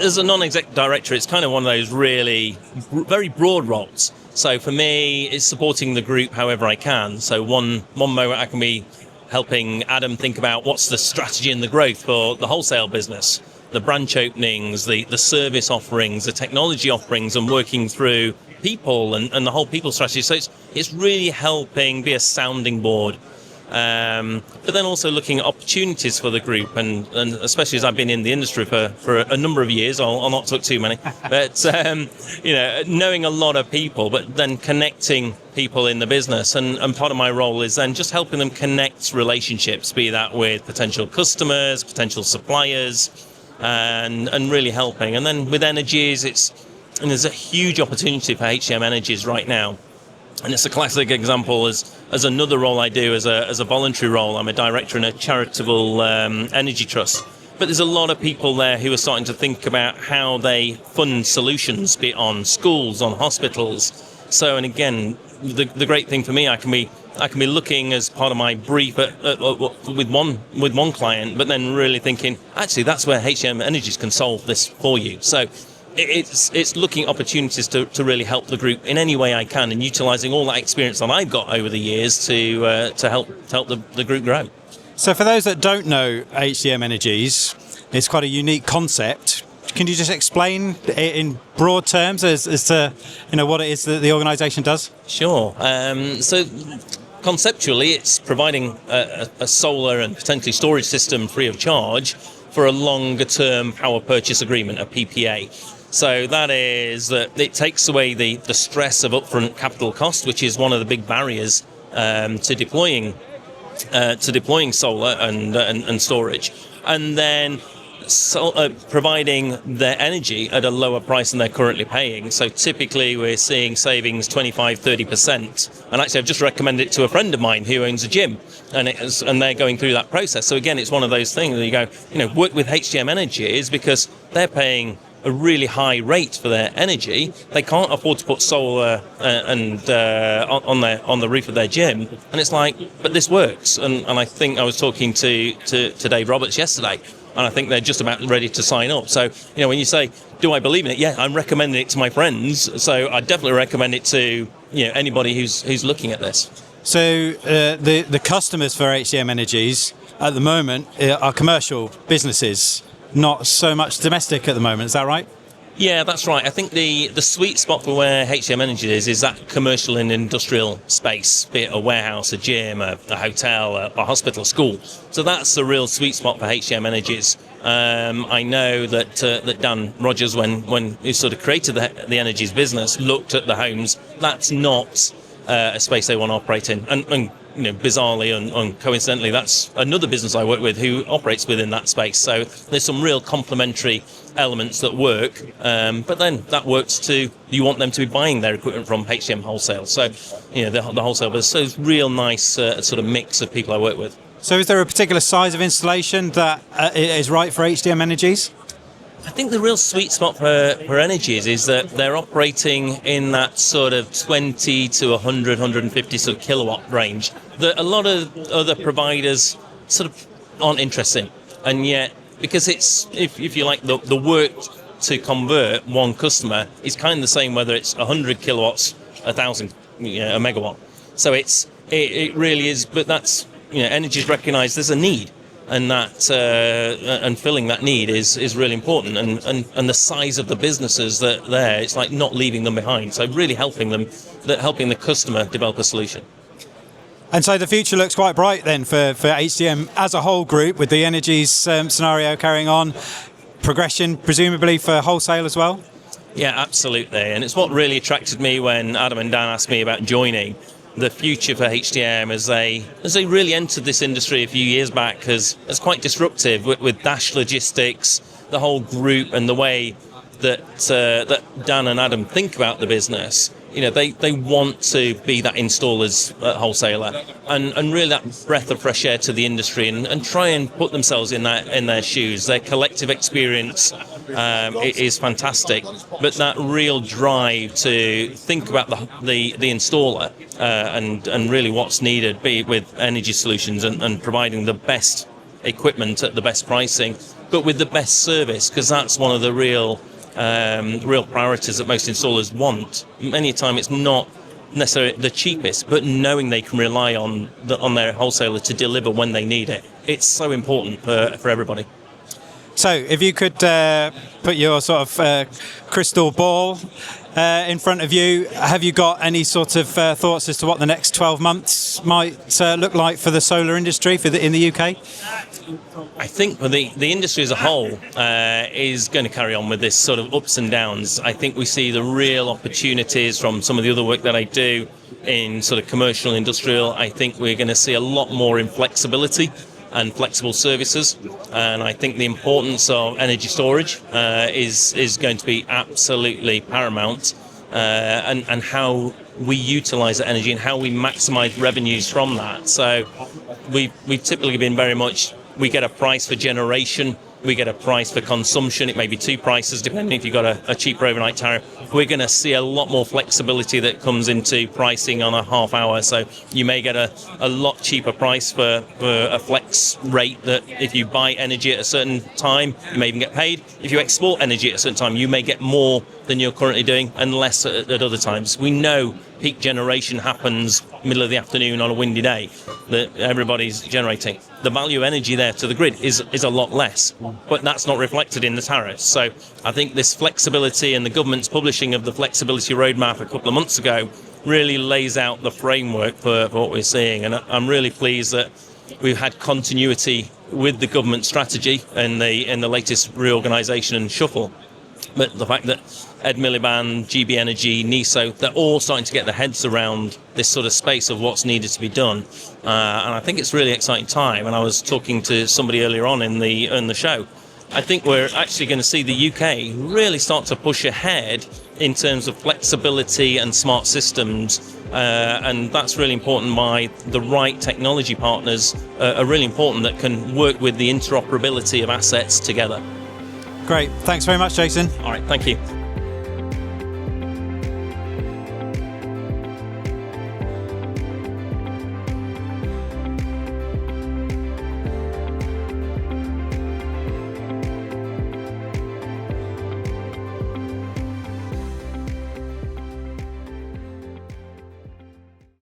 As a non-exec director, it's kind of one of those really very broad roles. So for me, it's supporting the group however I can. So one moment I can be helping Adam think about what's the strategy and the growth for the wholesale business, the branch openings, the service offerings, the technology offerings, and working through people and the whole people strategy. So it's really helping be a sounding board. But then also looking at opportunities for the group, and especially as I've been in the industry for a number of years, I'll not talk too many, but knowing a lot of people, but then connecting people in the business, and part of my role is then just helping them connect relationships, be that with potential customers, potential suppliers, and really helping. And then with Energies, there's a huge opportunity for HDM Energies right now. And it's a classic example as another role I do as a voluntary role. I'm a director in a charitable energy trust. But there's a lot of people there who are starting to think about how they fund solutions, be it on schools, on hospitals. So, and again, the great thing for me, I can be looking as part of my brief with one client, but then really thinking, actually, that's where HDM Energies can solve this for you. So it's looking at opportunities to really help the group in any way I can, and utilising all that experience that I've got over the years to help the group grow. So for those that don't know HDM Energies, it's quite a unique concept. Can you just explain in broad terms as to what it is that the organisation does? Sure. So conceptually, it's providing a solar and potentially storage system free of charge for a longer-term power purchase agreement, a PPA. So that is that it takes away the stress of upfront capital cost, which is one of the big barriers to deploying solar and storage, and then providing their energy at a lower price than they're currently paying. So typically we're seeing savings 25-30%. And actually I've just recommended it to a friend of mine who owns a gym, and they're going through that process. So again, it's one of those things that you go, work with HDM Energies because they're paying a really high rate for their energy. They can't afford to put solar on the roof of their gym, and it's like, but this works. And I think I was talking to Dave Roberts yesterday, and I think they're just about ready to sign up. So when you say, do I believe in it? Yeah, I'm recommending it to my friends. So I definitely recommend it to anybody who's looking at this. So the customers for HDM Energies at the moment are commercial businesses, not so much domestic at the moment. Is that right? Yeah, that's right. I think the sweet spot for where HDM Energies is that commercial and industrial space, be it a warehouse, a gym, a hotel, a hospital, a school. So that's the real sweet spot for HDM Energies. I know that Dan Rogers, when he sort of created the Energies business, looked at the homes. That's not a space they want to operate in. And bizarrely and coincidentally, that's another business I work with who operates within that space. So there's some real complementary elements that work, but then that works to, you want them to be buying their equipment from HDM Wholesale. So, the wholesale business. So it's a real nice sort of mix of people I work with. So is there a particular size of installation that is right for HDM Energies? I think the real sweet spot for Energies is that they're operating in that sort of 20 to 100, 150 sort of kilowatt range that a lot of other providers sort of aren't interested in. And yet, because it's, if you like, the work to convert one customer is kind of the same whether it's 100 kilowatts, 1,000, a megawatt. So it really is, but that's, Energies recognise there's a need. And that and filling that need is really important, and the size of the businesses that are there, it's like not leaving them behind. So really helping the customer develop a solution. And so the future looks quite bright then for HDM as a whole group, with the Energies scenario carrying on, progression presumably for wholesale as well. Yeah, absolutely, and it's what really attracted me when Adam and Dan asked me about joining. The future for HDM as they really entered this industry a few years back as quite disruptive with Dash Logistics, the whole group, and the way that Dan and Adam think about the business. They want to be that installer's wholesaler and really that breath of fresh air to the industry and try and put themselves in their shoes. Their collective experience is fantastic, but that real drive to think about the installer and really what's needed, be it with energy solutions and providing the best equipment at the best pricing, but with the best service, because that's one of the real priorities that most installers want. Many a time it's not necessarily the cheapest, but knowing they can rely on their wholesaler to deliver when they need it. It's so important for everybody. So if you could put your sort of crystal ball in front of you, have you got any sort of thoughts as to what the next 12 months might look like for the solar industry in the UK? I think the industry as a whole is going to carry on with this sort of ups and downs. I think we see the real opportunities from some of the other work that I do in sort of commercial and industrial. I think we're going to see a lot more in flexibility and flexible services, and I think the importance of energy storage is going to be absolutely paramount, and how we utilize that energy and how we maximize revenues from that. So we've typically been very much, we get a price for generation, we get a price for consumption. It may be two prices depending if you've got a cheaper overnight tariff. We're going to see a lot more flexibility that comes into pricing on a half hour. So you may get a lot cheaper price for a flex rate, that if you buy energy at a certain time, you may even get paid. If you export energy at a certain time, you may get more than you're currently doing and less at other times. We know peak generation happens middle of the afternoon on a windy day that everybody's generating. The value of energy there to the grid is a lot less, but that's not reflected in the tariffs. So I think this flexibility, and the government's publishing of the flexibility roadmap a couple of months ago, really lays out the framework for what we're seeing. And I'm really pleased that we've had continuity with the government strategy in the latest reorganisation and shuffle. But the fact that Ed Miliband, GB Energy, NESO, they're all starting to get their heads around this sort of space of what's needed to be done. And I think it's a really exciting time. And I was talking to somebody earlier on in the show. I think we're actually going to see the UK really start to push ahead in terms of flexibility and smart systems. And that's really important. By the right technology partners are really important that can work with the interoperability of assets together. Great. Thanks very much, Jason. All right. Thank you.